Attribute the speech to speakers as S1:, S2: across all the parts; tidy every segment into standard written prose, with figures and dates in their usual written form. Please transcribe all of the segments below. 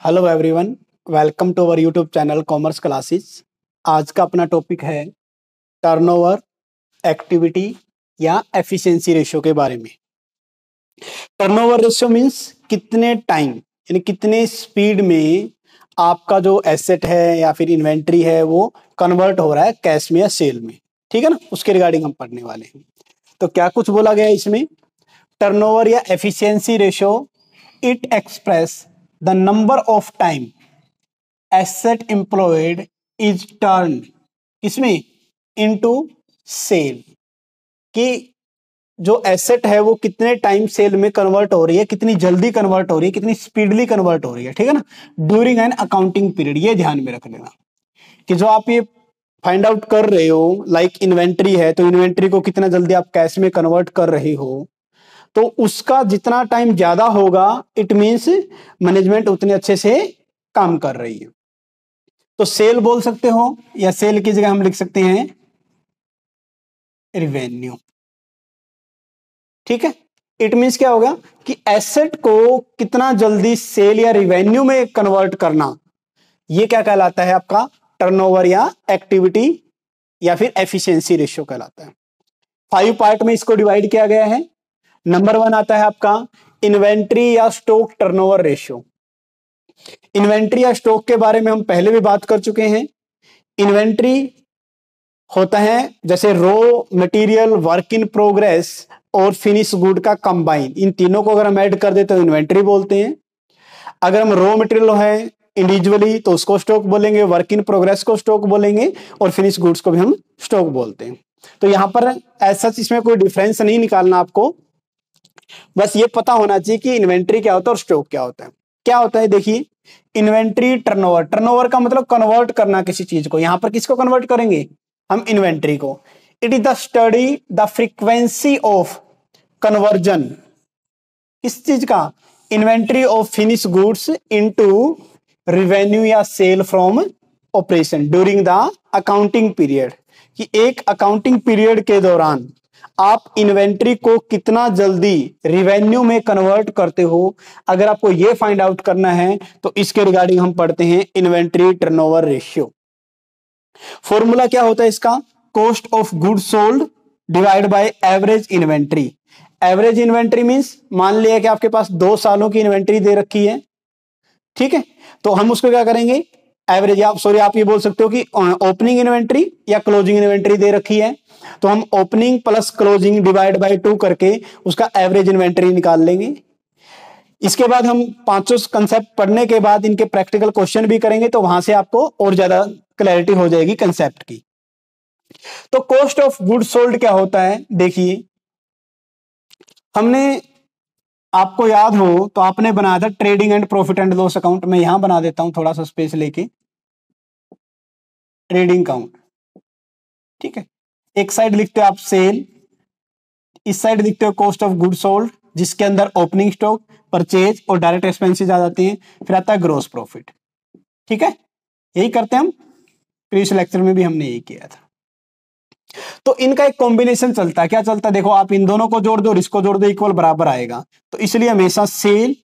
S1: Hello everyone, welcome to our YouTube channel commerce classes. आज का अपना टॉपिक है टर्नओवर, एक्टिविटी या एफिशिएंसी रेशियो के बारे में। टर्नओवर रेशियो मींस कितने टाइम यानी कितने स्पीड में आपका जो एसेट है या फिर इन्वेंट्री है वो कन्वर्ट हो रहा है कैश में या सेल में। ठीक है ना, उसके रिगार्डिंग हम पढ़ने वाले हैं। तो क्या कुछ बोला गया है इसमें, टर्नओवर या efficiency ratio it express the number of time asset employed is turn इसमें इनटू सेल, कि जो एसेट है वो कितने टाइम सेल में कन्वर्ट हो रही है, कितनी जल्दी कन्वर्ट हो रही है, कितनी स्पीडली कन्वर्ट हो रही है। ठीक है ना, ड्यूरिंग एन अकाउंटिंग पीरियड। ये ध्यान में रख लेना कि जो आप ये फाइंड आउट कर रहे हो, लाइक इन्वेंट्री है तो इन्वेंट्री को कितना जल्दी आप कैश में कन्वर्ट कर रहे हो, तो उसका जितना टाइम ज्यादा होगा इट मींस मैनेजमेंट उतने अच्छे से काम कर रही है। तो सेल बोल सकते हो या सेल की जगह हम लिख सकते हैं रिवेन्यू। ठीक है, इट मींस क्या होगा कि एसेट को कितना जल्दी सेल या रिवेन्यू में कन्वर्ट करना, ये क्या कहलाता है आपका टर्नओवर या एक्टिविटी या फिर एफिशिएंसी रेशियो कहलाता है। 5 पार्ट में इसको डिवाइड किया गया है। नंबर 1 आता है आपका इन्वेंट्री या स्टॉक टर्नओवर रेशियो। इन्वेंट्री या स्टॉक के बारे में हम पहले भी बात कर चुके हैं। इन्वेंट्री होता है जैसे raw material, work in progress और फिनिश गुड का कंबाइन। इन तीनों को अगर हम ऐड कर दे तो इन्वेंट्री बोलते हैं। अगर हम रॉ मटेरियल है इंडिविजुअली तो उसको स्टॉक बोलेंगे, वर्क इन प्रोग्रेस को स्टॉक बोलेंगे और फिनिश गुड्स को भी हम स्टॉक बोलते हैं। तो यहां पर ऐसा इसमें कोई डिफरेंस नहीं निकालना आपको, बस ये पता होना चाहिए कि इन्वेंट्री क्या होता है और स्टॉक क्या होता है। क्या होता है देखिए, इन्वेंट्री टर्नओवर, टर्नओवर का मतलब कन्वर्ट करना किसी चीज को। यहां पर किसको कन्वर्ट करेंगे हम, इन्वेंट्री को। It is the study the frequency of conversion, किस चीज का, inventory of finish goods into revenue या sale from operation during the accounting period, कि एक अकाउंटिंग पीरियड के दौरान आप इन्वेंट्री को कितना जल्दी रिवेन्यू में कन्वर्ट करते हो। अगर आपको यह फाइंड आउट करना है तो इसके रिगार्डिंग हम पढ़ते हैं इन्वेंट्री टर्नओवर रेशियो। फॉर्मूला क्या होता है इसका, cost of good sold divide by average inventory. Average inventory means मान लिया कि आपके पास 2 सालों की इन्वेंट्री दे रखी है। ठीक है, तो हम उसको क्या करेंगे, एवरेज, आप ये बोल सकते हो कि ओपनिंग इन्वेंट्री या क्लोजिंग इन्वेंट्री दे रखी है, तो हम opening plus closing divide by 2 करके उसका एवरेज इन्वेंट्री निकाल लेंगे। इसके बाद हम 5 कंसेप्ट पढ़ने के बाद इनके प्रैक्टिकल क्वेश्चन भी करेंगे, तो वहां से आपको और ज्यादा क्लैरिटी हो जाएगी कंसेप्ट की। तो कॉस्ट ऑफ गुड सोल्ड क्या होता है, देखिए हमने, आपको याद हो तो आपने बनाया था trading and profit and loss account. मैं यहां बना देता हूं थोड़ा सा स्पेस लेके, ट्रेडिंग अकाउंट। ठीक है, एक साइड लिखते हो आप सेल, इस साइड लिखते हो कॉस्ट ऑफ गुड सोल्ड, जिसके अंदर ओपनिंग स्टॉक, परचेज और डायरेक्ट एक्सपेंसेस आ जाते हैं, फिर आता है ग्रॉस प्रॉफिट। ठीक है, यही करते हैं हम, प्रीवियस लेक्चर में भी हमने यही किया था। तो इनका एक कॉम्बिनेशन चलता है, क्या चलता है देखो, आप इन दोनों को जोड़ दो और इसको जोड़ दो, इक्वल बराबर आएगा। तो इसलिए हमेशा sale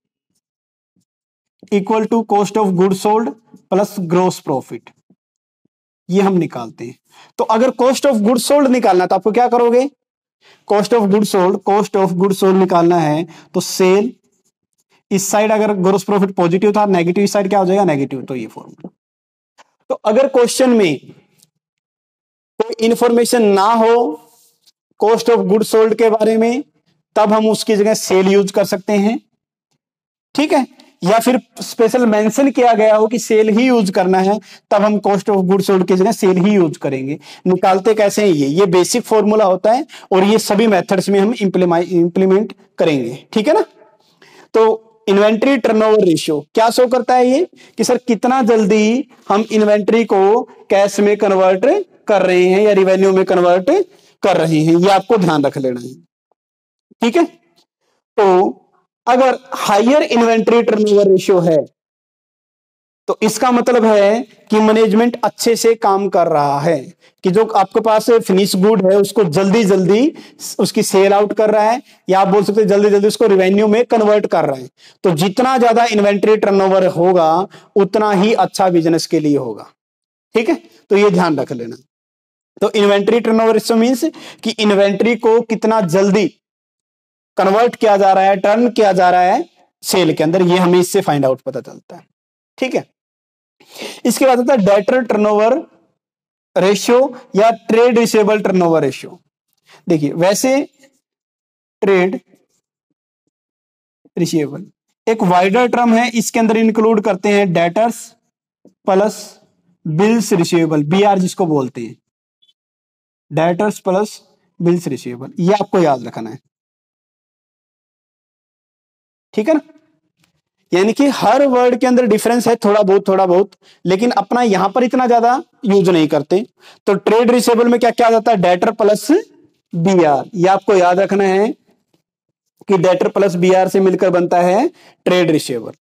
S1: equal to cost of good sold plus gross profit, ये हम निकालते हैं। तो अगर कॉस्ट ऑफ गुड सोल्ड निकालना तो आपको क्या करोगे, कॉस्ट ऑफ गुड सोल्ड निकालना है तो सेल, इस साइड अगर ग्रॉस प्रॉफिट पॉजिटिव था, नेगेटिव साइड क्या हो जाएगा, नेगेटिव। तो ये फॉर्मूला। तो अगर क्वेश्चन में कोई इंफॉर्मेशन ना हो कॉस्ट ऑफ गुड सोल्ड के बारे में, तब हम उसकी जगह सेल यूज कर सकते हैं। ठीक है, या फिर स्पेशल मेंशन किया गया हो कि सेल ही यूज करना है, तब हम कॉस्ट ऑफ गुड सोल्ड की जगह सेल ही यूज करेंगे। निकालते कैसे हैं, ये बेसिक फॉर्मूला होता है और ये सभी मेथड्स में हम इंप्लीमेंट करेंगे। ठीक है ना, तो इन्वेंट्री टर्नओवर रेशियो क्या शो करता है, ये कि सर कितना जल्दी हम इन्वेंट्री को कैश में कन्वर्ट कर रहे हैं या रिवेन्यू में कन्वर्ट कर रहे हैं, ये आपको ध्यान रख लेना है। ठीक है, तो अगर हायर इन्वेंट्री टर्नओवर रेशियो है तो इसका मतलब है कि मैनेजमेंट अच्छे से काम कर रहा है, कि जो आपके पास फिनिश गुड है उसको जल्दी जल्दी उसकी सेल आउट कर रहा है, या आप बोल सकते हैं जल्दी जल्दी उसको रिवेन्यू में कन्वर्ट कर रहे हैं। तो जितना ज्यादा इन्वेंट्री टर्नओवर होगा उतना ही अच्छा बिजनेस के लिए होगा। ठीक है, तो ये ध्यान रख लेना। तो इन्वेंट्री टर्नओवर रेशियो मींस कि इन्वेंट्री को कितना जल्दी कन्वर्ट किया जा रहा है, टर्न किया जा रहा है सेल के अंदर, ये हमें इससे फाइंड आउट पता चलता है। ठीक है, इसके बाद आता है डेटर टर्नओवर रेशियो या ट्रेड रिसीवेबल टर्नओवर रेशियो। देखिए वैसे ट्रेड रिसीवेबल एक वाइडर टर्म है, इसके अंदर इंक्लूड करते हैं debtors plus bills receivable, BR जिसको बोलते हैं, डेटर्स प्लस बिल्स रिसीवेबल, ये आपको याद रखना है। ठीक है ना, यानी कि हर वर्ड के अंदर डिफरेंस है थोड़ा बहुत, लेकिन अपना यहां पर इतना ज्यादा यूज नहीं करते। तो ट्रेड रिसीवेबल में क्या क्या आ जाता है, डेटर प्लस बीआर, ये आपको याद रखना है कि डेटर प्लस बीआर से मिलकर बनता है ट्रेड रिसीवेबल।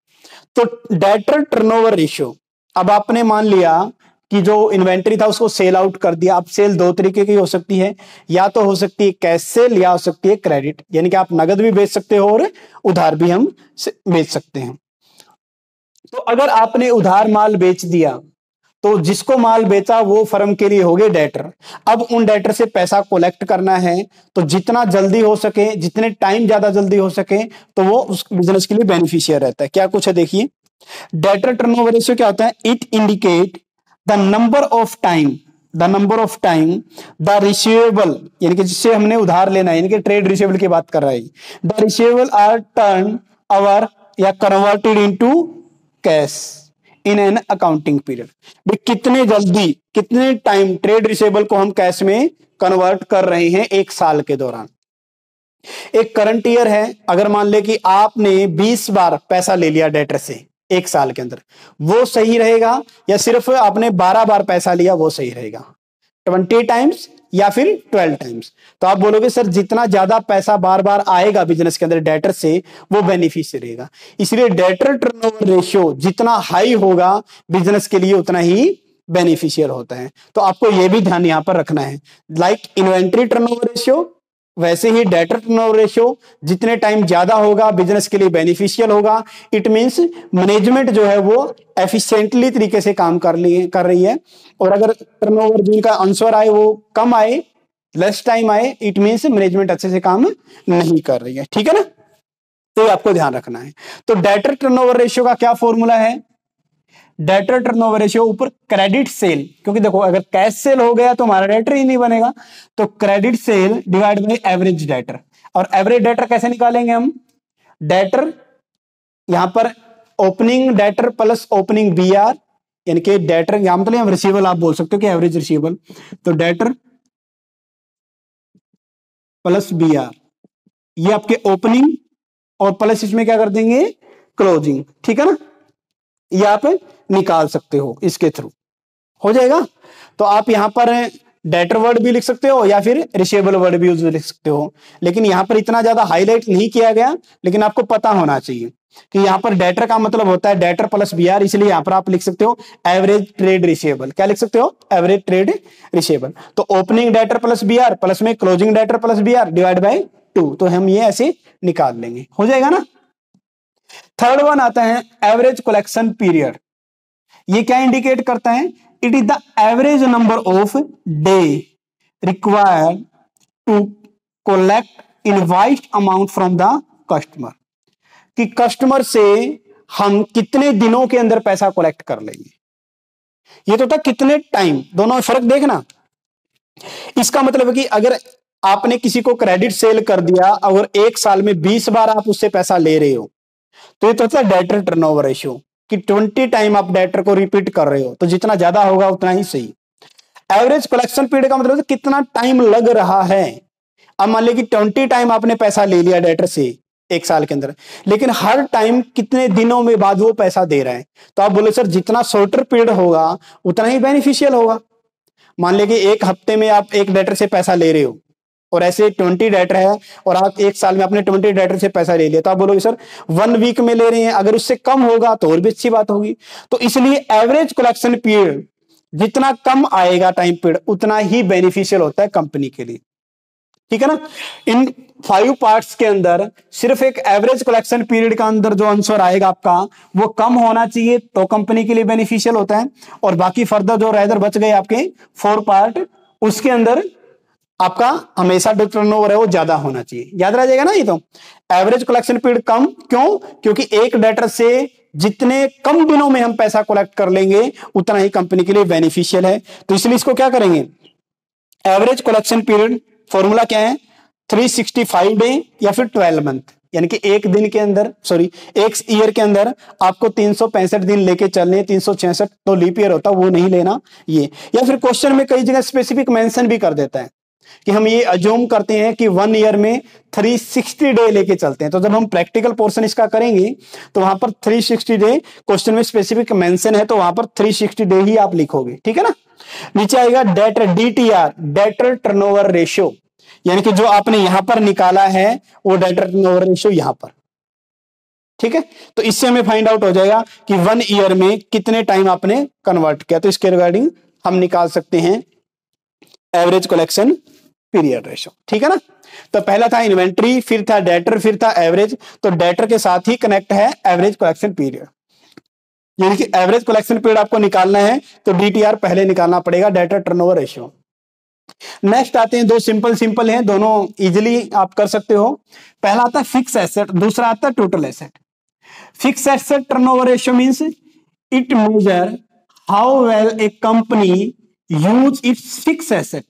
S1: तो डेटर टर्नओवर रेशियो, अब आपने मान लिया कि जो इन्वेंट्री था उसको सेल आउट कर दिया। अब सेल दो तरीके की हो सकती है, या तो हो सकती है कैश सेल या हो सकती है क्रेडिट, यानी कि आप नगद भी बेच सकते हो और उधार भी हम बेच सकते हैं। तो अगर आपने उधार माल बेच दिया तो जिसको माल बेचा वो फर्म के लिए हो गए डेटर। अब उन डेटर से पैसा कलेक्ट करना है, तो जितना जल्दी हो सके, जितने टाइम ज्यादा जल्दी हो सके, तो वो उस बिजनेस के लिए बेनिफिशियर रहता है। क्या कुछ है देखिए, डेटर टर्नओवर रेशियो क्या होता है, it indicate the number of time the receivable, यानी कि जिससे हमने उधार लेना है, यानी कि ट्रेड रिसीवेबल की बात कर रहा है, the receivable are turn over या converted into cash in an accounting period. कितने जल्दी, कितने टाइम ट्रेड रिसीवेबल को हम कैश में कन्वर्ट कर रहे हैं एक साल के दौरान। एक करंट ईयर है, अगर मान ले कि आपने 20 बार पैसा ले लिया डेटर से एक साल के अंदर, वो सही रहेगा, या सिर्फ आपने 12 बार पैसा लिया वो सही रहेगा, 20 टाइम्स या फिर 12 टाइम्स। तो आप बोलोगे सर जितना ज्यादा पैसा बार बार आएगा बिजनेस के अंदर डेटर से वो बेनिफिशियल रहेगा। इसलिए डेटर टर्नओवर रेशियो जितना हाई होगा बिजनेस के लिए उतना ही बेनिफिशियल होता है। तो आपको यह भी ध्यान यहां पर रखना है, लाइक इन्वेंट्री टर्नओवर रेशियो वैसे ही डेटर टर्नओवर रेशियो जितने टाइम ज्यादा होगा बिजनेस के लिए बेनिफिशियल होगा। इट मींस मैनेजमेंट जो है वो एफिशिएंटली तरीके से काम कर रही है। और अगर टर्नओवर जिनका आंसर आए वो कम आए, लेस टाइम आए, इट मींस मैनेजमेंट अच्छे से काम नहीं कर रही है। ठीक है ना, तो ये आपको ध्यान रखना है। तो डेटर टर्नओवर रेशियो का क्या फॉर्मूला है, डेटर टर्नओवर रेशियो ऊपर क्रेडिट सेल, क्योंकि देखो अगर कैश सेल हो गया तो हमारा डेटर ही नहीं बनेगा, तो credit sale divide by average debtor. और एवरेज डेटर कैसे निकालेंगे हम, डेटर यहां पर opening debtor plus opening BR, यानी कि डेटर यहां मतलब हम रिसीवेबल आप बोल सकते हो कि एवरेज रिसीवेबल, तो डेटर प्लस बीआर ये आपके ओपनिंग, और प्लस इसमें क्या कर देंगे क्लोजिंग। ठीक है ना, ये आप निकाल सकते हो, इसके थ्रू हो जाएगा। तो आप यहां पर डेटर वर्ड भी लिख सकते हो या फिर रिसीवेबल वर्ड भी यूज लिख सकते हो, लेकिन यहां पर इतना ज्यादा हाईलाइट नहीं किया गया, लेकिन आपको पता होना चाहिए कि यहां पर डेटर का मतलब होता है डेटर प्लस बीआर, इसलिए यहां पर आप लिख सकते हो एवरेज ट्रेड रिसीवेबल। क्या लिख सकते हो, एवरेज ट्रेड रिसीवेबल। तो opening debtor plus BR plus में closing debtor plus BR divide by 2, तो हम ये ऐसे निकाल लेंगे, हो जाएगा ना। थर्ड वन आता है एवरेज कलेक्शन पीरियड। ये क्या इंडिकेट करता है, it is the average number of day required to collect invoiced amount from the customer, कि कस्टमर से हम कितने दिनों के अंदर पैसा कलेक्ट कर लेंगे। ये तो था कितने टाइम, दोनों में फर्क देखना। इसका मतलब है कि अगर आपने किसी को क्रेडिट सेल कर दिया और एक साल में 20 बार आप उससे पैसा ले रहे हो, तो ये तो होता है डेटर टर्नओवर रेशियो, कि 20 टाइम आप डेटर को रिपीट कर रहे हो, तो जितना ज्यादा होगा उतना ही सही। एवरेज कलेक्शन पीरियड का मतलब कितना टाइम लग रहा है। अब मान लीजिए कि 20 टाइम आपने पैसा ले लिया डेटर से एक साल के अंदर, लेकिन हर टाइम कितने दिनों में बाद वो पैसा दे रहा है, तो आप बोले सर जितना शॉर्टर पीरियड होगा उतना ही बेनिफिशियल होगा। मान लीजिए कि एक हफ्ते में आप एक डेटर से पैसा ले रहे हो, और ऐसे 20 डेटर है और आप एक साल में अपने 20 डेटर से पैसा ले लिया, तो आप बोलोगे सर 1 वीक में ले रहे हैं, अगर उससे कम होगा तो और भी अच्छी बात होगी। तो इसलिए एवरेज कलेक्शन पीरियड जितना कम आएगा टाइम पीरियड, उतना ही बेनिफिशियल होता है कंपनी के लिए, ठीक है ना। इन 5 पार्ट्स के अंदर सिर्फ एक एवरेज कलेक्शन पीरियड का अंदर जो आंसर आएगा आपका वो कम होना चाहिए, तो कंपनी के लिए बेनिफिशियल होता है। और बाकी फर्दर जो रेदर बच गए आपके 4 पार्ट, उसके अंदर आपका हमेशा जो टर्नओवर है वो ज्यादा होना चाहिए। याद रह जाएगा ना ये। तो एवरेज कलेक्शन पीरियड कम क्यों? क्योंकि एक डेटर से जितने कम दिनों में हम पैसा कलेक्ट कर लेंगे उतना ही कंपनी के लिए बेनिफिशियल है। तो इसलिए इसको क्या करेंगे, एवरेज कलेक्शन पीरियड फॉर्मूला क्या है, 365 डे या फिर 12 मंथ, यानी कि एक दिन के अंदर, सॉरी एक ईयर के अंदर आपको 365 दिन लेके चलने, 366 तो लीप ईयर होता वो नहीं लेना ये। या फिर क्वेश्चन में कई जगह स्पेसिफिक मेंशन भी कर देता है कि हम ये अज्यूम करते हैं कि 1 ईयर में 360 डे लेके चलते हैं। तो जब हम प्रैक्टिकल पोर्शन इसका करेंगे तो वहां पर 360 डे क्वेश्चन में स्पेसिफिक मेंशन है, तो वहां पर 360 डे ही आप लिखोगे, ठीक है ना। नीचे आएगा debtor, DTR, debtor turnover ratio, यानी कि जो आपने यहां पर निकाला है वो डेटर टर्नओवर रेशियो यहां पर, ठीक है। तो इससे हमें फाइंड आउट हो जाएगा कि 1 ईयर में कितने टाइम आपने कन्वर्ट किया। तो इसके रिगार्डिंग हम निकाल सकते हैं एवरेज कलेक्शन पीरियड रेशियो, ठीक है ना। तो पहला था इन्वेंट्री, फिर था डेटर, फिर था एवरेज। तो डेटर के साथ ही कनेक्ट है एवरेज कलेक्शन पीरियड, यानी कि एवरेज कलेक्शन पीरियड आपको निकालना है तो डीटीआर पहले निकालना पड़ेगा, डेटर टर्नओवर रेशियो। नेक्स्ट आते हैं, दो सिंपल हैं, दोनों इजीली आप कर सकते हो। पहला आता है फिक्स एसेट, दूसरा आता है total asset. Fix asset turnover ratio means it measure how well a company use its fix asset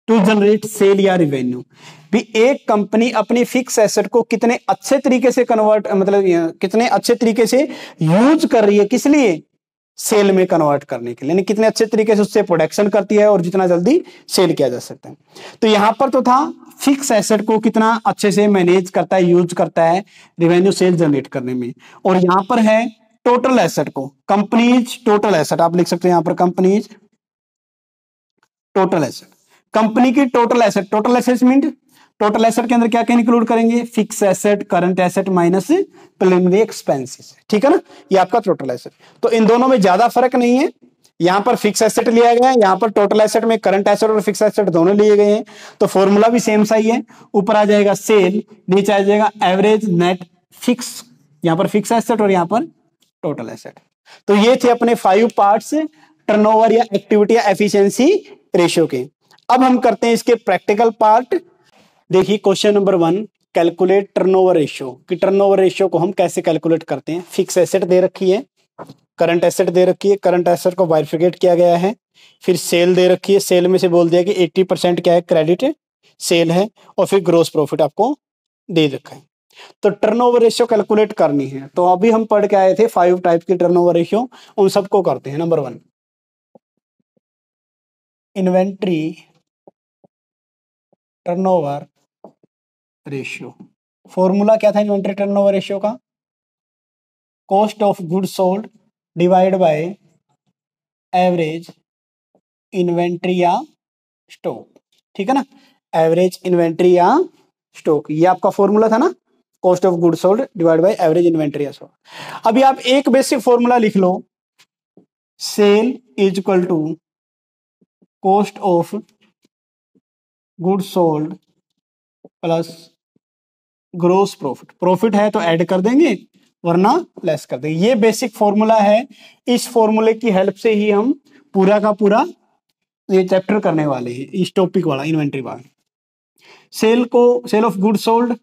S1: to generate sale या रिवेन्यू। भी एक कंपनी अपनी फिक्स एसेट को कितने अच्छे तरीके से कन्वर्ट, मतलब कितने अच्छे तरीके से यूज कर रही है, किस लिए, सेल में कन्वर्ट करने के लिए, यानी कितने अच्छे तरीके से उससे प्रोडक्शन करती है और जितना जल्दी सेल किया जा सकता है। तो यहां पर तो था फिक्स एसेट को कितना अच्छे से मैनेज करता है, यूज करता है रिवेन्यू सेल जनरेट करने में। और यहां पर है टोटल एसेट को, कंपनीज टोटल एसेट आप लिख सकते हैं यहां पर, कंपनीज टोटल एसेट, कंपनी की total asset. Total asset mean total asset के अंदर क्या क्या इंक्लूड करेंगे, fix asset, current asset minus preliminary expenses, ठीक है ना, ये आपका टोटल एसेट। तो इन दोनों में ज्यादा फर्क नहीं है, यहां पर फिक्स एसेट लिया गया है, यहां पर टोटल एसेट में करंट एसेट और फिक्स एसेट दोनों लिए गए हैं। तो फॉर्मूला भी सेम सा ही है, ऊपर आ जाएगा सेल, नीचे आ जाएगा एवरेज नेट फिक्स, यहां पर फिक्स एसेट और यहां पर टोटल एसेट। तो ये थे अपने 5 पार्ट्स टर्नओवर या एक्टिविटी या एफिशिएंसी रेशियो के। अब हम करते हैं इसके प्रैक्टिकल पार्ट। देखिए question number 1, calculate turnover ratio, कि टर्नओवर रेशियो को हम कैसे कैलकुलेट करते हैं। फिक्स एसेट दे रखी है, करंट एसेट दे रखी है, करंट एसेट को बाइफिकेट किया गया है, फिर सेल दे रखी है, सेल में से बोल दिया कि 80% क्या है, क्रेडिट सेल है, और फिर ग्रोस प्रॉफिट आपको दे रखा है। तो टर्नओवर रेशियो कैलकुलेट करनी है। तो अभी हम पढ़ के आए थे 5 टाइप की टर्नओवर रेशियो, उन सबको करते हैं। Number 1, inventory turnover ratio. Formula क्या था इन्वेंट्री टर्नओवर रेशियो का, cost of good sold divide by average inventory या स्टॉक, ठीक है ना, एवरेज इन्वेंट्री या स्टॉक, ये आपका फॉर्मूला था ना, cost of good sold divide by average inventory या स्टॉक। अभी आप एक बेसिक फॉर्मूला लिख लो, sale is equal to cost of good sold plus gross profit. Profit है तो ऐड कर देंगे वरना लेस कर देंगे, ये बेसिक फॉर्मूला है। इस फॉर्मूले की हेल्प से ही हम पूरा का पूरा ये चैप्टर करने वाले हैं, इस टॉपिक वाला इन्वेंट्री वाला। सेल को, सेल ऑफ गुड सोल्ड,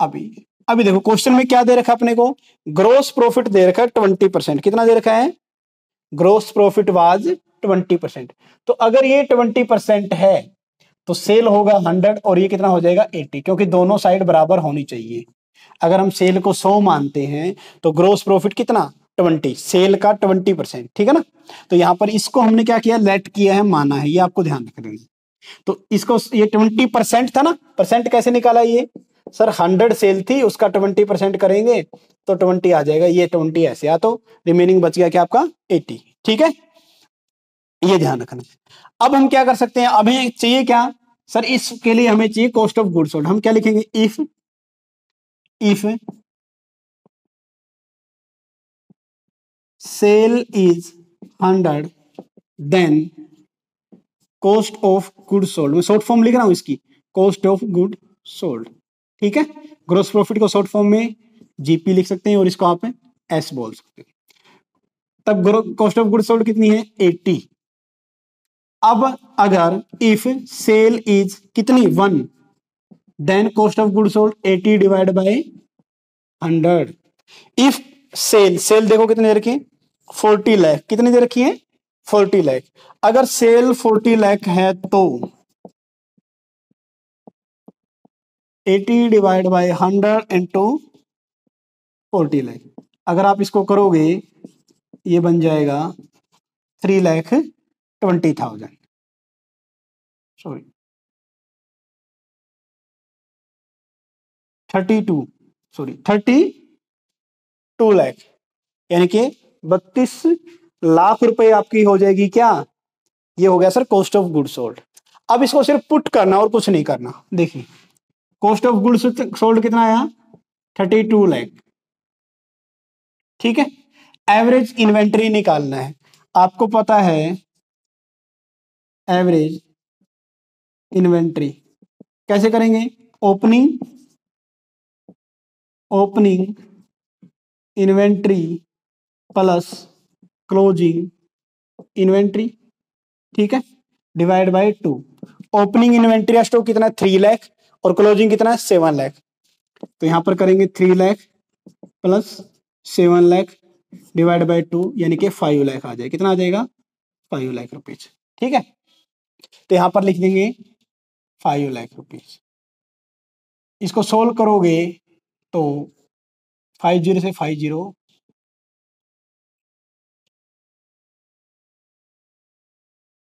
S1: अभी देखो क्वेश्चन में क्या दे रखा अपने को, ग्रोस प्रॉफिट दे रखा है 20%। कितना दे रखा है, ग्रोस प्रॉफिट वाज 20%। तो अगर ये 20% है तो सेल होगा 100 और ये कितना हो जाएगा 80, क्योंकि दोनों साइड बराबर होनी चाहिए। अगर हम सेल को 100 मानते हैं तो ग्रोस प्रॉफिट कितना 20, सेल का 20%, ठीक है ना। तो यहां पर इसको हमने क्या किया, लेट किया है, माना है, ये आपको ध्यान रखना है। तो इसको, ये 20% था ना, परसेंट कैसे निकाला ये, सर 100 सेल थी उसका 20% करेंगे तो 20 आ जाएगा, ये 20 ऐसे आ, तो रिमेनिंग बच गया क्या आपका 80, ठीक है, ये ध्यान रखना। अब हम क्या कर सकते हैं, अभी चाहिए क्या, सर इसके लिए हमें चाहिए कॉस्ट ऑफ गुड्स सोल्ड। हम क्या लिखेंगे, if sale is 100 then cost of good sold, मैं शॉर्ट फॉर्म लिख रहा हूं इसकी, कॉस्ट ऑफ गुड सोल्ड। ठीक है, ग्रोस प्रॉफिट को शॉर्ट फॉर्म में जीपी लिख सकते हैं और इसको आप एस बोल सकते हैं। तब कॉस्ट ऑफ गुड सोल्ड कितनी है, 80। अब अगर इफ सेल इज कितनी 1 then cost of good sold 80 divide by 100। If sale देखो कितने दे रखी है, 40 लाख। कितनी दे रखी है, 40 लाख। अगर सेल 40 लाख है तो 80 डिवाइड बाय 100 इंटू 40 लाख। अगर आप इसको करोगे ये बन जाएगा 3,20,000, सॉरी 32 लाख, यानी कि 32 लाख रुपए आपकी हो जाएगी क्या, ये हो गया sir cost of good sold. अब इसको सिर्फ पुट करना और कुछ नहीं करना। देखिए कॉस्ट ऑफ गुड सोल्ड कितना आया, 32 लाख। ठीक है, एवरेज इन्वेंट्री निकालना है। आपको पता है एवरेज इन्वेंट्री कैसे करेंगे, opening inventory plus closing inventory. ठीक है, divide by 2। Opening inventory stock कितना है, 3 लाख, और क्लोजिंग कितना है, 7 लाख। तो यहां पर करेंगे 3 lakh plus 7 lakh divide by 2, यानी कि 5 लाख आ जाए। कितना आ जाएगा, 5 लाख रुपीज। ठीक है, तो यहां पर लिख देंगे 5 लाख रुपीज। इसको सोल्व करोगे तो 50 से 50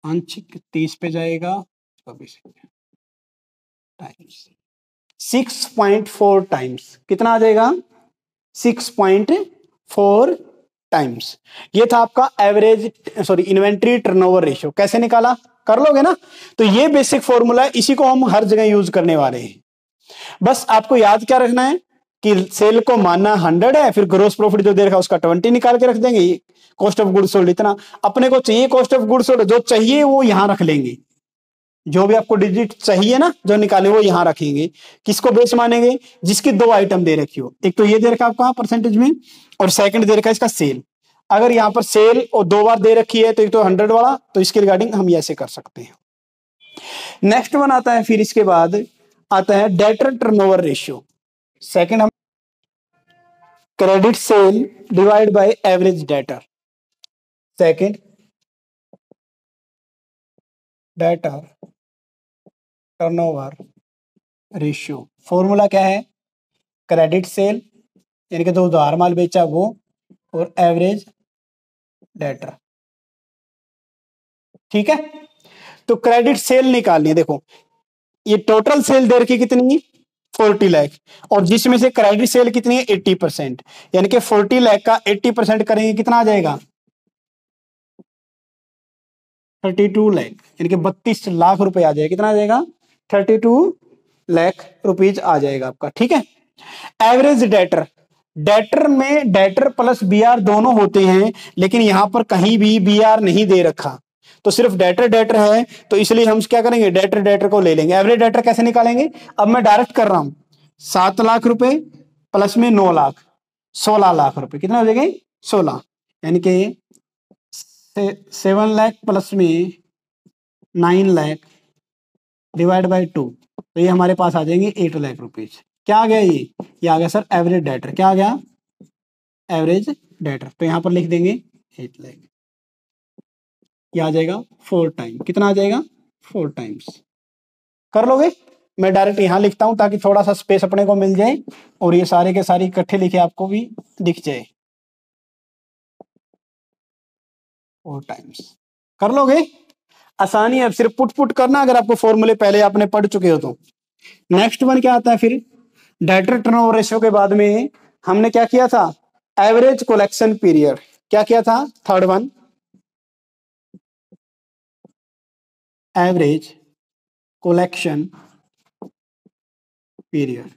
S1: आंशिक 30 पे जाएगा, टाइम्स 6.4 टाइम्स। कितना आ जाएगा, 6.4 टाइम्स। ये था आपका एवरेज इन्वेंट्री टर्नओवर रेशियो। कैसे निकाला, कर लोगे ना। तो ये बेसिक फॉर्मूला है, इसी को हम हर जगह यूज करने वाले हैं। बस आपको याद क्या रखना है कि सेल को मानना 100 है, फिर ग्रोस प्रॉफिट जो दे रखा है उसका 20 निकाल के रख देंगे। कॉस्ट ऑफ गुड सोल्ड इतना अपने को चाहिए, कॉस्ट ऑफ गुड सोल्ड जो चाहिए वो यहां रख लेंगे। जो भी आपको डिजिट चाहिए ना जो निकाले वो यहां रखेंगे। किसको बेस मानेंगे, जिसकी 2 आइटम दे रखी हो, एक तो ये दे रखा आपका परसेंटेज में, और सेकंड दे रखा है इसका सेल। अगर यहां पर सेल और 2 बार दे रखी है तो एक तो 100 वाला, तो इसके रिगार्डिंग हम ऐसे कर सकते हैं। नेक्स्ट वन आता है, फिर इसके बाद आता है डेटर टर्नओवर रेशियो। सेकंड हम credit sale divide by average debtor. Second debtor turnover ratio, formula क्या है, क्रेडिट सेल यानी कि जो उधार माल बेचा वो, और एवरेज डेटर। ठीक है, तो क्रेडिट सेल निकालनी है। देखो ये टोटल सेल दे रखी कितनी, 40 लाख, और जिसमें से क्रेडिट सेल कितनी है, 80%, यानी कि 40 लाख का 80% करेंगे कितना आ जाएगा, 32 लाख, यानी कि 32 लाख रुपए आ जाएगा। कितना आ जाएगा, 32 लाख रुपीज आ जाएगा आपका। ठीक है, एवरेज डेटर, डेटर में डेटर प्लस बीआर दोनों होते हैं, लेकिन यहां पर कहीं भी बीआर नहीं दे रखा, तो सिर्फ डेटर डेटर है, तो इसलिए हम क्या करेंगे, डेटर डेटर को ले लेंगे। एवरेज डेटर कैसे निकालेंगे, अब मैं डायरेक्ट कर रहा हूं, 7 लाख रुपए प्लस में 9 लाख, 16 लाख रुपए। कितना हो जाएगा, 16, यानी कि 7 लाख प्लस में 9 लाख डिवाइड बाई 2, तो ये हमारे पास आ जाएंगे 8 लाख रुपीज। क्या आ गया, ये आ गया सर एवरेज डेटर। क्या आ गया, एवरेज डेटर। तो यहां पर लिख देंगे 8 लाख, ये आ जाएगा 4 टाइम। कितना आ जाएगा, 4 टाइम्स। कर लोगे, मैं डायरेक्ट यहां लिखता हूं ताकि थोड़ा सा स्पेस अपने को मिल जाए, और ये सारे के सारे इकट्ठे लिखे आपको भी दिख जाए। 4 टाइम्स कर लोगे, आसानी है, सिर्फ पुट पुट करना अगर आपको फॉर्मूले पहले आपने पढ़ चुके हो तो। नेक्स्ट वन क्या आता है, फिर डेटर टर्नओवर रेशियो के बाद में हमने क्या किया था, एवरेज कलेक्शन पीरियड। क्या किया था, third one, average collection period,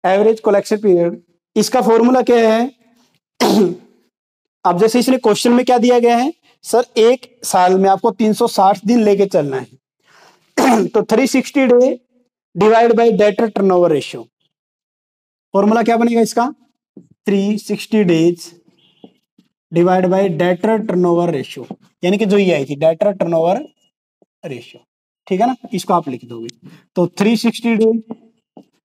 S1: average collection period, इसका फॉर्मूला क्या है? अब जैसे इसने क्वेश्चन में क्या दिया गया है, सर एक साल में आपको 360 दिन लेके चलना है तो 360 day divide by debtor turnover ratio, formula क्या बनेगा इसका? 360 days divide by debtor turnover ratio, यानी कि जो ये आई थी डेटर टर्नओवर रेशियो, ठीक है ना, इसको आप लिख दोगे तो 360 डे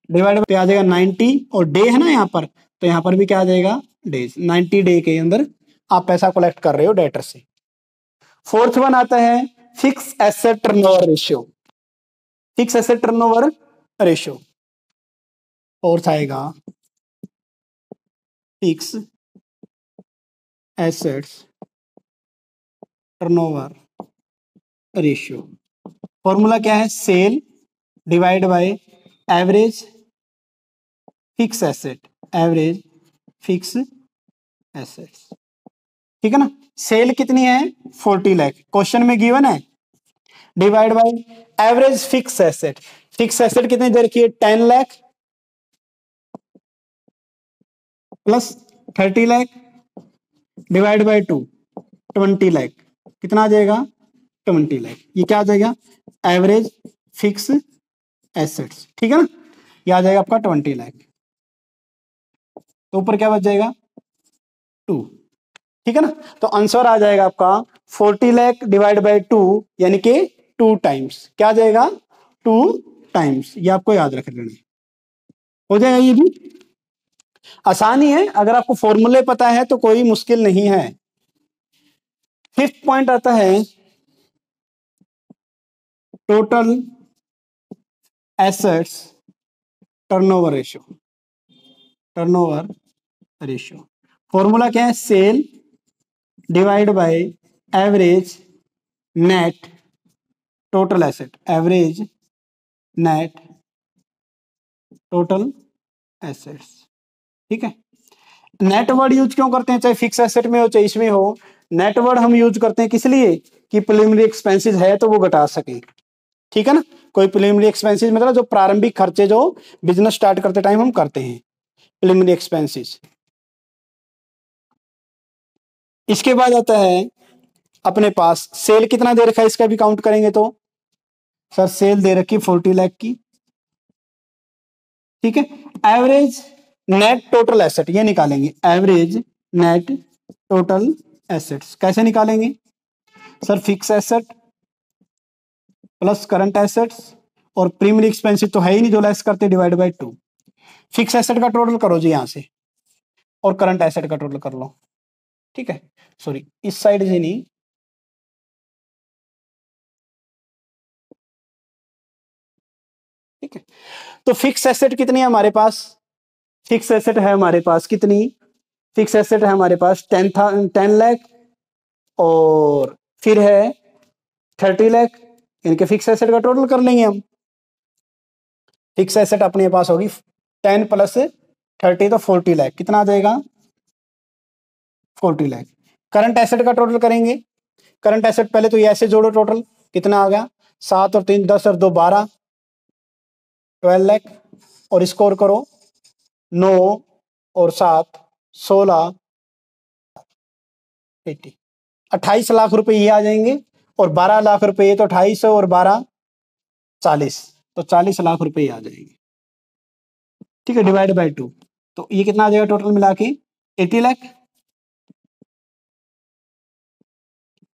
S1: डिवाइड पे आ जाएगा 90, और डे है ना यहाँ पर, तो यहाँ पर भी क्या आ जाएगा? डेज। 90 डे के अंदर आप पैसा कलेक्ट कर रहे हो डेटर से। फोर्थ वन आता है fix asset turnover ratio, fix asset turnover ratio. Fourth आएगा fix assets turnover ratio, formula क्या है? Sale divide by average fix asset, average fix assets, ठीक है ना। सेल कितनी है? 40 लाख, क्वेश्चन में गिवन है, divide by average fix asset, fix asset कितनी दे रखी है? 10 lakh plus 30 lakh divide by 2, 20 lakh, कितना आ जाएगा? 20 लाख। ये क्या आ जाएगा? एवरेज फिक्स एसेट्स, ठीक है ना, ये आ जाएगा आपका 20 लाख, तो ऊपर क्या बच जाएगा? 2, ठीक है ना। तो आंसर आ जाएगा आपका 40 लाख डिवाइड बाय 2, यानी कि 2 टाइम्स, क्या आ जाएगा? 2 टाइम्स, ये आपको याद रख लेना, हो जाएगा। ये भी आसानी है, अगर आपको फॉर्मूले पता है तो कोई मुश्किल नहीं है। फिफ्थ पॉइंट आता है total assets turnover ratio, turnover ratio, formula क्या है? Sale divide by average net total asset, average net total assets, ठीक है। नेट वर्ड यूज क्यों करते हैं? चाहे फिक्स एसेट में हो चाहे इसमें हो, नेट वर्ड हम यूज करते हैं किस लिए? कि प्रिलिमिनरी एक्सपेंसेस है तो वो घटा सके, ठीक है ना। कोई प्रिलिमिनरी एक्सपेंसेस मतलब जो प्रारंभिक खर्चे जो बिजनेस स्टार्ट करते टाइम हम करते हैं, प्रिलिमिनरी एक्सपेंसेस। इसके बाद आता है अपने पास सेल कितना दे रखा है, इसका भी काउंट करेंगे तो सर सेल दे रखी 40 लाख की, ठीक है। एवरेज नेट टोटल एसेट ये निकालेंगे, एवरेज नेट टोटल एसेट्स कैसे निकालेंगे? Sir fix asset plus current assets और प्राइमरी एक्सपेंसेस तो है ही नहीं जो लेस करते, डिवाइड बाय 2। फिक्स एसेट का टोटल करो जी यहां से, और करंट एसेट का टोटल कर लो, ठीक है। सॉरी इस साइड से नहीं, ठीक है। तो फिक्स एसेट कितनी है हमारे पास? फिक्स एसेट है हमारे पास कितनी? फिक्स एसेट है हमारे पास 10 लाख, और फिर है 30 लाख, इनके फिक्स एसेट का टोटल कर लेंगे हम। फिक्स एसेट अपने पास होगी 10 प्लस 30 तो 40 लाख, कितना आ जाएगा? 40 लाख। करंट एसेट का टोटल करेंगे, करंट एसेट पहले तो ये ऐसे जोड़ो, टोटल कितना आ गया? 7 और 3 10 और 2 12, 12 लाख, और स्कोर करो 9 और 7 16, 80, 28 लाख रुपए ये आ जाएंगे, और 12 लाख रुपए ये, तो 28 और 12 40, तो 40 लाख रुपए आ जाएंगे, ठीक है, डिवाइड बाय 2, तो ये कितना आ जाएगा टोटल मिला के? 80 लाख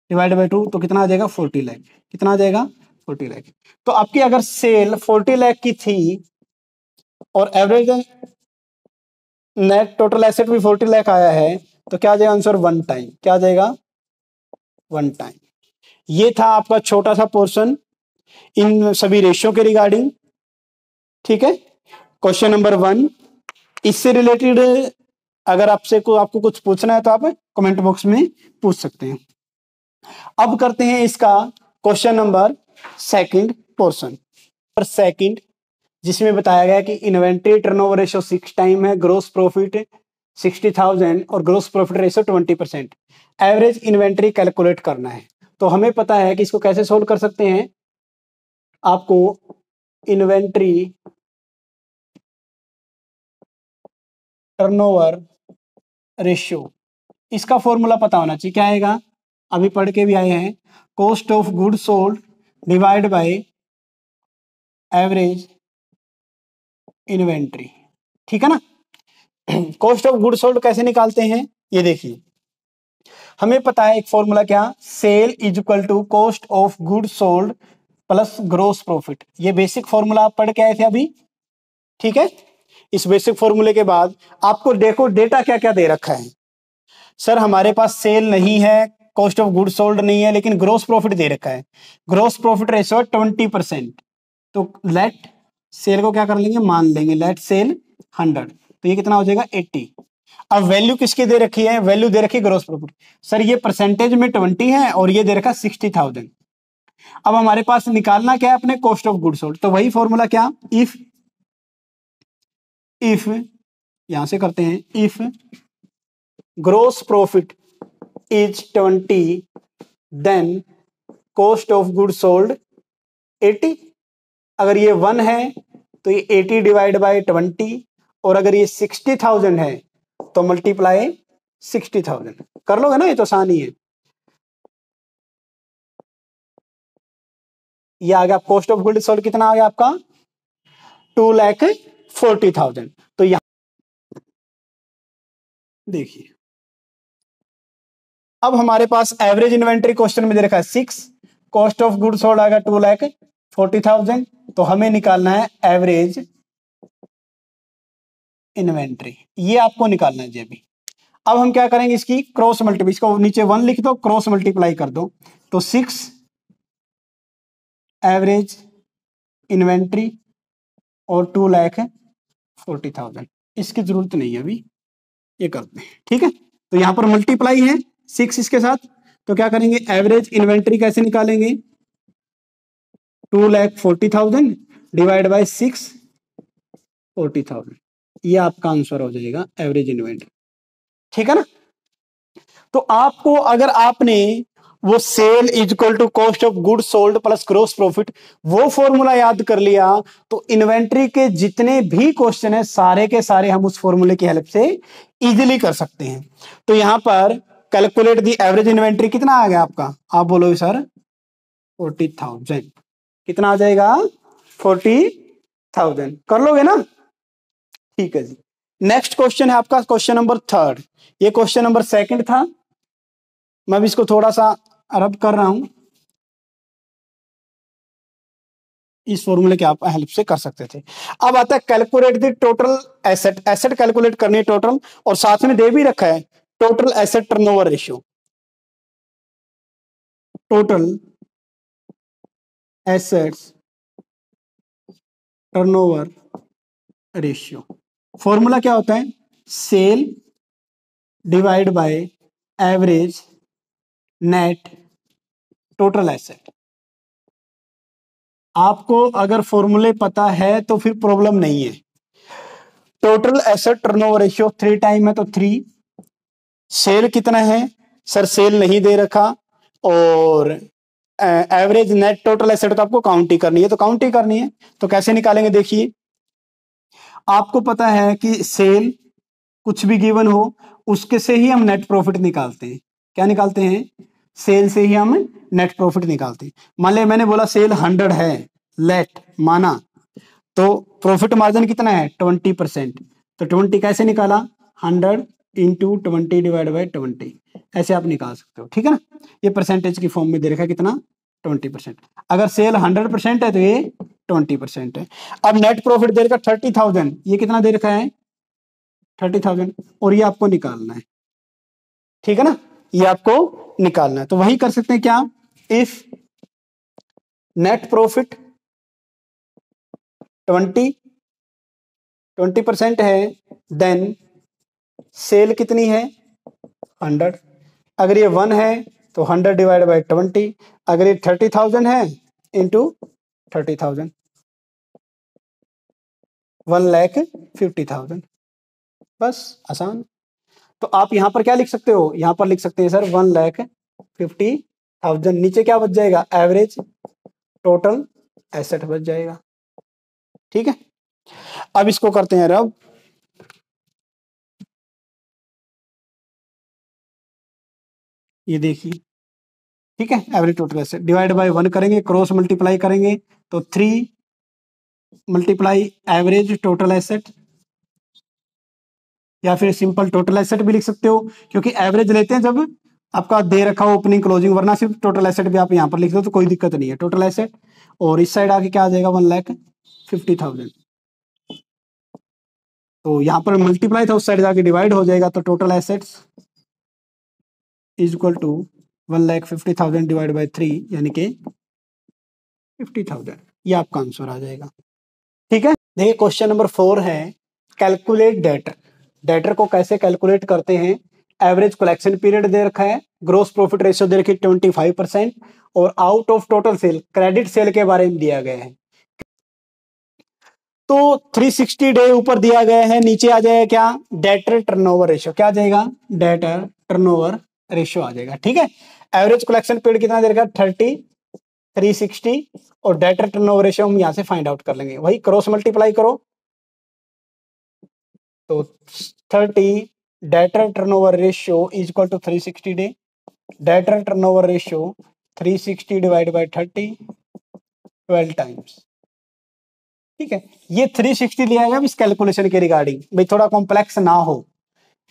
S1: डिवाइड बाय 2, तो कितना आ जाएगा? 40 लाख, कितना आ जाएगा? 40 लाख। तो आपकी अगर सेल 40 लाख की थी और एवरेज नेट टोटल एसेट भी 40 लाख आया है, तो क्या आ जाएगा आंसर? 1 टाइम, क्या आ जाएगा? 1 टाइम। ये था आपका छोटा सा पोर्शन इन सभी रेशियो के रिगार्डिंग, ठीक है। क्वेश्चन नंबर 1, इससे रिलेटेड अगर आपको कुछ पूछना है तो आप कमेंट बॉक्स में पूछ सकते हैं। अब करते हैं इसका question number second portion, second, जिसमें बताया गया कि इन्वेंट्री टर्नओवर रेशियो 6 टाइम है, ग्रोस प्रॉफिट 60,000 और gross profit ratio 20%, average inventory calculate करना है। तो हमें पता है कि इसको कैसे सोल्व कर सकते हैं। आपको इन्वेंट्री टर्नओवर रेशियो इसका फॉर्मूला पता होना चाहिए। क्या आएगा, अभी पढ़ के भी आए हैं, cost of good sold divide by average inventory. ठीक है ना। कॉस्ट ऑफ गुड सोल्ड कैसे निकालते हैं, ये देखिए, हमें पता है एक फॉर्मूला, क्या, sale is equal to cost of good sold plus gross profit. ये बेसिक फॉर्मूला आप पढ़ के आए थे अभी। ठीक है, इस बेसिक फॉर्मूले के बाद आपको देखो डेटा क्या क्या दे रखा है। सर हमारे पास सेल नहीं है, कॉस्ट ऑफ गुड सोल्ड नहीं है, लेकिन ग्रोस प्रॉफिट दे रखा है। ग्रोस प्रॉफिट रेशियो 20%, तो लेट सेल को क्या कर लेंगे, मान लेंगे लेट सेल 100, तो ये कितना हो जाएगा 80। अब वैल्यू किसकी दे रखी है, वैल्यू दे रखी है ग्रोस प्रॉफिट। सर ये परसेंटेज में 20 है और ये दे रखा 60,000। अब हमारे पास निकालना क्या है, अपने कॉस्ट ऑफ गुड सोल्ड। तो वही फॉर्मूला, क्या, इफ यहां से करते हैं, if gross profit is 20 then cost of good sold 80। अगर ये 1 है तो ये 80 डिवाइड बाय 20, और अगर ये 60,000 है तो मल्टीप्लाई 60,000 कर लोगे ना, ये तो आसान ही है। ये आ गया कॉस्ट ऑफ गुड सोल्ड, कितना आ गया आपका 2,40,000। तो यहां देखिए, अब हमारे पास एवरेज इन्वेंट्री क्वेश्चन में दे रखा है 6, कॉस्ट ऑफ गुड सोल्ड आएगा 2,40,000, तो हमें निकालना है एवरेज इन्वेंट्री, ये आपको निकालना है जी अभी। अब हम क्या करेंगे, इसकी क्रॉस मल्टीप्लाई, इसको नीचे 1 लिख दो, क्रॉस मल्टीप्लाई कर दो, तो 6 एवरेज इन्वेंट्री और 2,40,000, इसकी जरूरत नहीं है अभी, ये करते हैं। ठीक है, तो यहां पर मल्टीप्लाई है 6 इसके साथ, तो क्या करेंगे, एवरेज इन्वेंट्री कैसे निकालेंगे, 2,40,000 डिवाइड बाय 6 40,000, ये आपका आंसर हो जाएगा एवरेज इन्वेंट्री। ठीक है ना। तो आपको, अगर आपने वो sale is equal to cost of good sold plus gross profit वो फॉर्मूला याद कर लिया, तो इन्वेंट्री के जितने भी क्वेश्चन है सारे के सारे हम उस फॉर्मूले की हेल्प से इजीली कर सकते हैं। तो यहां पर कैलकुलेट दी एवरेज इन्वेंट्री कितना आ गया आपका, आप बोलोगे सर 40,000, कितना आ जाएगा 40,000, कर लोगे ना। ठीक है जी। नेक्स्ट क्वेश्चन है आपका क्वेश्चन नंबर 3, ये क्वेश्चन नंबर 2 था, मैं भी इसको थोड़ा सा रब कर रहा हूं, इस फॉर्मूले के आप हेल्प से कर सकते थे। अब आता है calculate the total asset, asset calculate करनी है टोटल, और साथ में दे भी रखा है total asset turnover ratio, total assets turnover ratio. Formula क्या होता है, sale divide by average net total asset. आपको अगर फॉर्मूले पता है तो फिर प्रॉब्लम नहीं है। Total asset turnover ratio 3 time है तो 3, सेल कितना है, सर सेल नहीं दे रखा, और एवरेज नेट टोटल एसेट तो आपको काउंट ही करनी है, तो काउंट ही करनी है, तो कैसे निकालेंगे, देखिए आपको पता है कि सेल कुछ भी गिवन हो उसके से ही हम नेट प्रॉफिट निकालते हैं। क्या निकालते हैं, सेल से ही हम नेट प्रॉफिट निकालते हैं। मान लिया मैंने बोला सेल 100 है, लेट माना, तो प्रॉफिट मार्जिन कितना है 20%, तो 20 कैसे निकाला, 100 इंटू 20 डिवाइड बाई 20, ऐसे आप निकाल सकते हो। ठीक है ना, ये परसेंटेज की फॉर्म में दे रखा है कितना 20%। अगर सेल 100% है तो ये 20% है। अब नेट प्रॉफिट दे रखा 30,000, ये कितना दे रखा है 30,000, और ये आपको निकालना है। ठीक है ना, ये आपको निकालना है, तो वही कर सकते हैं क्या, इफ नेट प्रॉफिट 20% है, देन सेल कितनी है 100, अगर ये 1 है तो 100 डिवाइड बाई 20, अगर ये 30,000 है इंटू 30,000, 1,50,000, बस आसान। तो आप यहां पर क्या लिख सकते हो, यहां पर लिख सकते हैं सर 1,50,000 थाउजेंड, नीचे क्या बच जाएगा, एवरेज टोटल एसेट बच जाएगा। ठीक है, अब इसको करते हैं रब। ये देखिए, ठीक है, average total asset divide by 1 करेंगे, क्रॉस मल्टीप्लाई करेंगे तो 3 मल्टीप्लाई एवरेज टोटल एसेट, या फिर सिंपल टोटल एसेट भी लिख सकते हो, क्योंकि एवरेज लेते हैं जब आपका दे रखा हो ओपनिंग क्लोजिंग, वरना सिर्फ टोटल एसेट भी आप यहाँ पर लिख दो तो कोई दिक्कत नहीं है, टोटल एसेट। और इस साइड आके क्या आ जाएगा, 1,50,000। तो यहाँ पर मल्टीप्लाई था, उस साइड जाके डिवाइड हो जाएगा, तो total assets is equal to 1,50,000 divide by 3, यानी कि 50,000। ये आपका आंसर आ जाएगा। ठीक है, देखिए क्वेश्चन नंबर 4 है कैलकुलेट डेटर। डेटर को कैसे कैलकुलेट करते हैं। एवरेज कलेक्शन पीरियड दे रखा है, ग्रोस प्रॉफिट रेशियो दे रखी है 25%, और out of total sale credit sale के बारे में दिया गया है। तो 360 डे ऊपर दिया गया है, नीचे आ जाएगा क्या, डेटर टर्नओवर रेशियो। क्या आ जाएगा, डेटर टर्नओवर रेशियो आ जाएगा। ठीक है, एवरेज कलेक्शन पीरियड कितना दे रखा है, 30, 360, और डेटर टर्नओवर रेशियो हम यहां से फाइंड आउट कर लेंगे, वही क्रॉस मल्टीप्लाई करो तो 30 debtor turnover ratio is equal to 360 day, debtor turnover ratio 360 divide by 30, 12 times. ठीक है, ये 360 लिया गया इस कैलकुलेशन के रिगार्डिंग, भाई थोड़ा कॉम्प्लेक्स ना हो,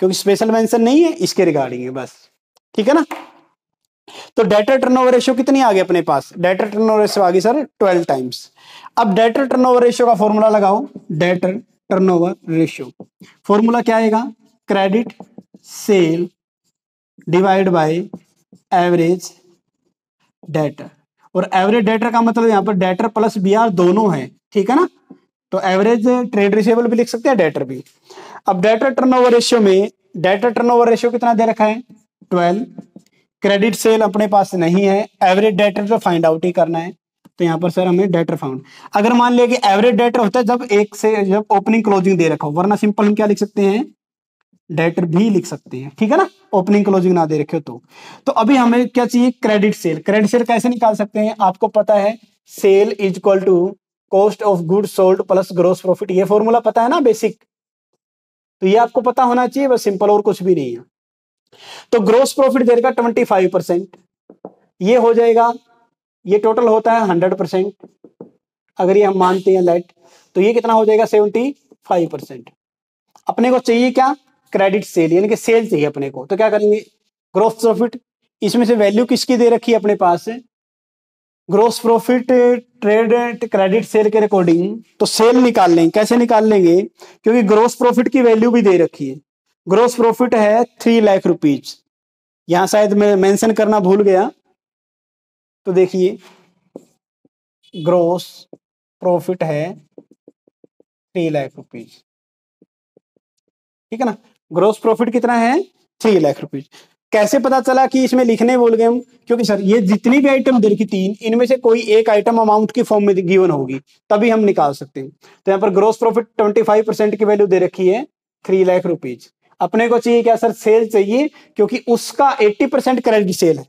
S1: क्योंकि स्पेशल मेंशन नहीं है, इसके रिगार्डिंग है बस। ठीक है ना, तो डेटर टर्नओवर रेशियो कितनी आ गई अपने पास, डेटर टर्नओवर रेशियो आ गई सर 12 टाइम्स। अब डेटर टर्नओवर रेशियो का फॉर्मूला लगाओ, डेटर टर्नओवर रेशियो फॉर्मूला क्या आएगा, credit sale divide by average debtor, और एवरेज डेटर का मतलब यहां पर डेटर प्लस बीआर दोनों है। ठीक है ना, तो एवरेज ट्रेड रिसीवेबल भी लिख सकते हैं, डेटर भी। अब डेटर टर्नओवर रेशियो में डेटर टर्नओवर रेशियो कितना दे रखा है, 12, क्रेडिट सेल अपने पास नहीं है, एवरेज डेटर तो फाइंड आउट ही करना है, तो यहाँ पर सर हमें डेटर फाउंड। अगर मान लिया कि एवरेज डेटर होता है जब ओपनिंग क्लोजिंग दे रखा हो, वरना सिंपल हम क्या लिख सकते हैं, डेटर भी लिख सकते हैं। ठीक है ना, ओपनिंग क्लोजिंग ना दे रखे हो तो अभी हमें क्या चाहिए, क्रेडिट सेल। क्रेडिट सेल कैसे निकाल सकते हैं, आपको पता है, sale is equal to cost of good sold plus gross profit, ये फॉर्मूला पता है ना बेसिक, तो ये आपको पता होना चाहिए, बस सिंपल, और कुछ भी नहीं है। तो ग्रोस प्रॉफिट दे रखा 25%, ये हो जाएगा, ये टोटल होता है 100%, अगर ये हम मानते हैं लेट, तो ये कितना हो जाएगा 75%। अपने को चाहिए क्या, क्रेडिट सेल, यानी कि सेल चाहिए अपने को, तो क्या करेंगे, ग्रोस प्रॉफिट, इसमें से वैल्यू किसकी दे रखी है अपने पास, gross profit trade credit sale के अकॉर्डिंग, तो सेल निकाल लेंगे। कैसे निकाल लेंगे, क्योंकि ग्रोस प्रॉफिट की वैल्यू भी दे रखी है, ग्रोस प्रॉफिट है 3 लाख रुपीज, यहां शायद मैं मेंशन करना भूल गया, तो देखिए ग्रोस प्रॉफिट है 3 लाख रुपीज। ठीक है ना, ग्रोस प्रॉफिट कितना है, 3 लाख रुपीज। कैसे पता चला कि इसमें लिखने भूल गए हम, क्योंकि सर ये जितनी भी आइटम दे रखी 3, इनमें से कोई एक आइटम अमाउंट की फॉर्म में गिवन होगी, तभी हम निकाल सकते हैं। तो यहाँ पर ग्रोस प्रॉफिट 25% की वैल्यू दे रखी है 3 लाख रुपीज। अपने को चाहिए क्या सर, सेल चाहिए, क्योंकि उसका 80% क्रेडिट सेल है,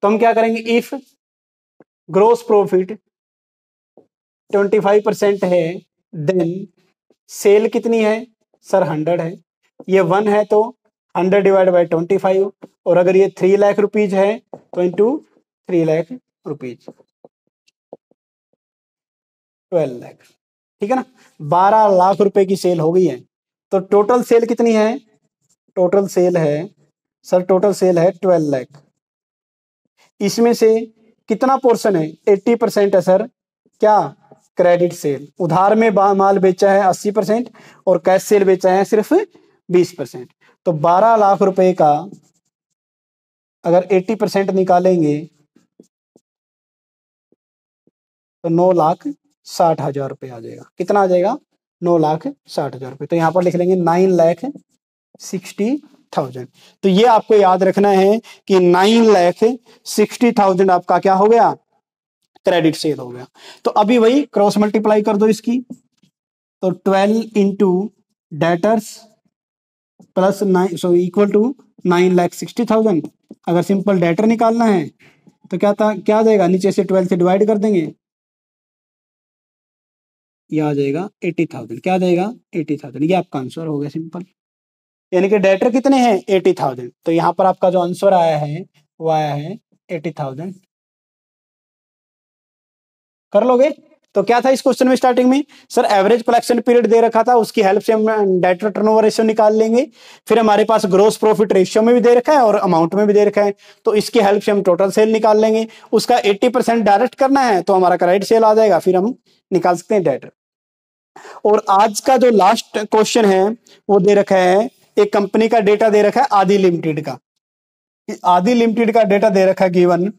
S1: तो हम क्या करेंगे, इफ ग्रोस प्रॉफिट 25% है, देन सेल कितनी है सर, 100 है, ये 1 है तो 100 डिवाइड बाई 25, और अगर ये 3 लाख रुपीज है तो इंटू 3 लाख रुपीज, 12 लाख। ठीक है ना, 12 लाख रुपए की सेल हो गई है। तो टोटल सेल कितनी है, टोटल सेल है सर, टोटल सेल है 12 लाख। इसमें से कितना पोर्शन है, 80% है सर, क्या, क्रेडिट सेल। उधार में माल बेचा है 80%, और कैश सेल बेचा है सिर्फ 20%। तो 12 लाख रुपए का अगर 80% निकालेंगे तो 9,60,000 रुपए आ जाएगा। कितना आ जाएगा, 9,60,000 रुपए। तो यहां पर लिख लेंगे 9,60,000। तो ये आपको याद रखना है कि 9,60,000 आपका क्या हो गया, क्रेडिट सेल हो गया। तो अभी वही क्रॉस मल्टीप्लाई कर दो इसकी, तो 12 into debtors plus 9, so equal to 9,60,000। अगर सिंपल डेटर निकालना है तो क्या आ जाएगा, नीचे से 12 से डिवाइड कर देंगे, ये आ जाएगा 80,000। क्या आ जाएगा 80,000। ये आपका आंसर हो गया सिंपल। यानी कि डेटर कितने हैं 80,000। तो यहाँ पर आपका जो आंसर आया है वो आया है 80,000। कर लोगे। तो क्या था इस क्वेश्चन में स्टार्टिंग में, सर एवरेज कलेक्शन पीरियड दे रखा था, उसकी हेल्प से हम डेटर टर्नओवर रेशियो निकाल लेंगे। फिर हमारे पास ग्रोस प्रॉफिट रेशियो में भी दे रखा है और अमाउंट में भी दे रखा है, तो इसकी हेल्प से हम टोटल सेल निकाल लेंगे। उसका 80% डायरेक्ट करना है तो हमारा क्रेडिट सेल आ जाएगा, फिर हम निकाल सकते हैं डेटर। और आज का जो लास्ट क्वेश्चन है वो दे रखा है, एक कंपनी का डेटा दे रखा है आदि लिमिटेड का। आदि लिमिटेड का डेटा दे रखा है गिवन,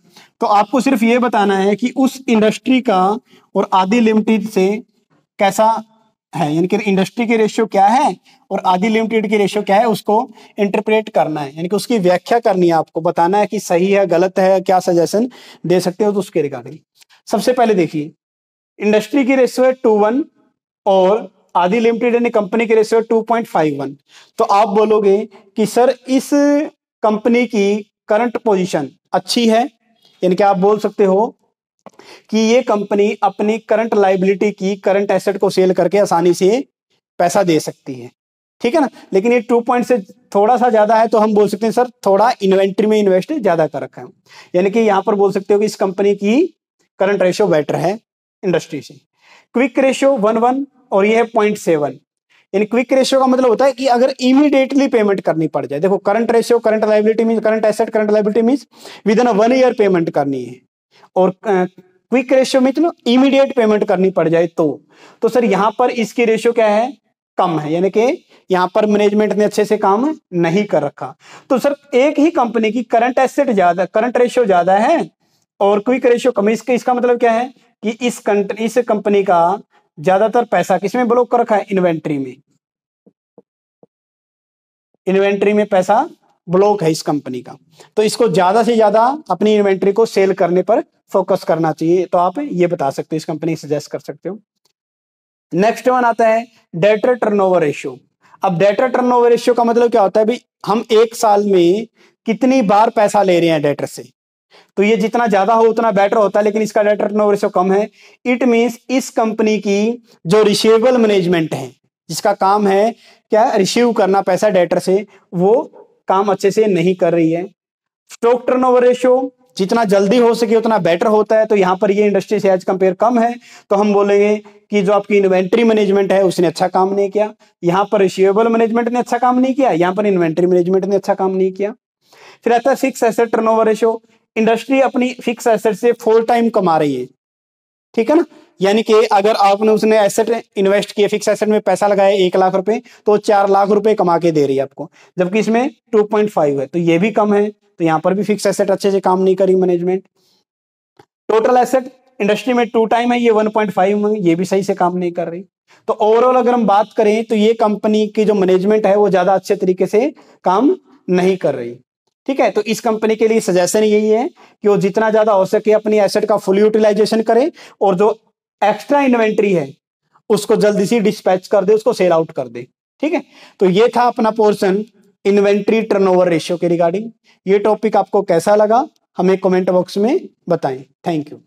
S1: तो आपको सिर्फ ये बताना है कि उस इंडस्ट्री का और आदि लिमिटेड से कैसा है, यानी कि इंडस्ट्री की रेशियो क्या है और आदि लिमिटेड की रेशियो क्या है, उसको इंटरप्रेट करना है, यानी कि उसकी व्याख्या करनी है। आपको बताना है कि सही है गलत है, क्या सजेशन दे सकते हो तो उसके रिगार्डिंग। सबसे पहले देखिए, इंडस्ट्री की रेशियो है 2:1 और आदि लिमिटेड यानी कंपनी की रेशियो 2.51। तो आप बोलोगे कि सर इस कंपनी की करंट पोजीशन अच्छी है, यानी कि आप बोल सकते हो कि ये कंपनी अपनी करंट लायबिलिटी की करंट एसेट को सेल करके आसानी से पैसा दे सकती है, ठीक है ना। लेकिन ये 2 पॉइंट से थोड़ा सा ज्यादा है तो हम बोल सकते हैं सर थोड़ा इन्वेंट्री में इन्वेस्ट ज्यादा कर रखा है, यानी कि यहां पर बोल सकते हो कि इस कंपनी की करंट रेशियो बेटर है इंडस्ट्री से। क्विक रेशियो 1:1 और ये है 0.7। यानी क्विक रेशियो का मतलब होता है कि अगर इमीडिएटली पेमेंट करनी पड़ जाए, देखो current ratio current liability mean current asset current liability mean with in 1 year payment करनी है, और क्विक रेशियो में चलो इमीडिएट पेमेंट करनी पड़ जाए तो सर यहां पर इसकी रेशियो क्या है, कम है, यानी कि यहां पर मैनेजमेंट ने अच्छे से काम नहीं कर रखा। तो सर एक ही कंपनी की करंट एसेट ज्यादा, करंट रेशियो ज्यादा है और क्विक रेशियो कम, इसका मतलब क्या है कि इस कंपनी का ज्यादातर पैसा किसमें ब्लॉक कर रखा है, इन्वेंट्री में। इन्वेंट्री में पैसा ब्लॉक है इस कंपनी का, तो इसको ज्यादा से ज्यादा अपनी इन्वेंट्री को सेल करने पर फोकस करना चाहिए। तो आप ये बता सकते हो, इस कंपनी सजेस्ट कर सकते हो। नेक्स्ट वन आता है डेटर टर्नओवर रेशियो। अब डेटर टर्नओवर रेशियो का मतलब क्या होता है भाई, हम एक साल में कितनी बार पैसा ले रहे हैं डेटर से, तो ये जितना ज्यादा हो उतना बेटर होता है, लेकिन इसका डेटर टर्नओवर रेशियो कम है। इट मींस इस कंपनी की जो रिसीवेबल मैनेजमेंट है, जिसका काम है क्या, रिसीव करना पैसा डेटर से, वो काम अच्छे से नहीं कर रही है। स्टॉक टर्नओवर रेशियो जितना जल्दी हो सके उतना बेटर होता है, तो यहां पर ये इंडस्ट्री से एज कंपेयर कम है, तो हम बोलेंगे कि जो आपकी इन्वेंट्री मैनेजमेंट है उसने अच्छा काम नहीं किया। यहां पर रिसीवेबल मैनेजमेंट ने अच्छा काम नहीं किया, यहां पर इन्वेंट्री मैनेजमेंट ने अच्छा काम नहीं किया। फिर आता है fix asset turnover ratio. Industry अपनी फिक्स एसेट से फुल टाइम कमा रही है, ठीक है ना, यानी कि अगर आपने उसने एसेट इन्वेस्ट किए, फिक्स एसेट में पैसा लगाया 1 लाख रुपए, तो 4 लाख रुपए कमा के दे रही है आपको, जबकि इसमें 2.5 है, तो ये भी कम है, तो यहां पर भी फिक्स एसेट अच्छे से काम नहीं करी मैनेजमेंट। टोटल एसेट इंडस्ट्री में 2 टाइम है, ये 1.5 में, ये भी सही से काम नहीं कर रही। तो ओवरऑल अगर हम बात करें तो ये कंपनी की जो मैनेजमेंट है वो ज्यादा अच्छे तरीके से काम नहीं कर रही, ठीक है। तो इस कंपनी के लिए सजेशन यही है कि वो जितना ज्यादा हो सके अपनी एसेट का फुल यूटिलाइजेशन करे, और जो एक्स्ट्रा इन्वेंट्री है उसको जल्दी से डिस्पैच कर दे, उसको सेल आउट कर दे, ठीक है। तो ये था अपना पोर्शन इन्वेंट्री टर्नओवर रेशियो के रिगार्डिंग। ये टॉपिक आपको कैसा लगा हमें कमेंट बॉक्स में बताएं। Thank you.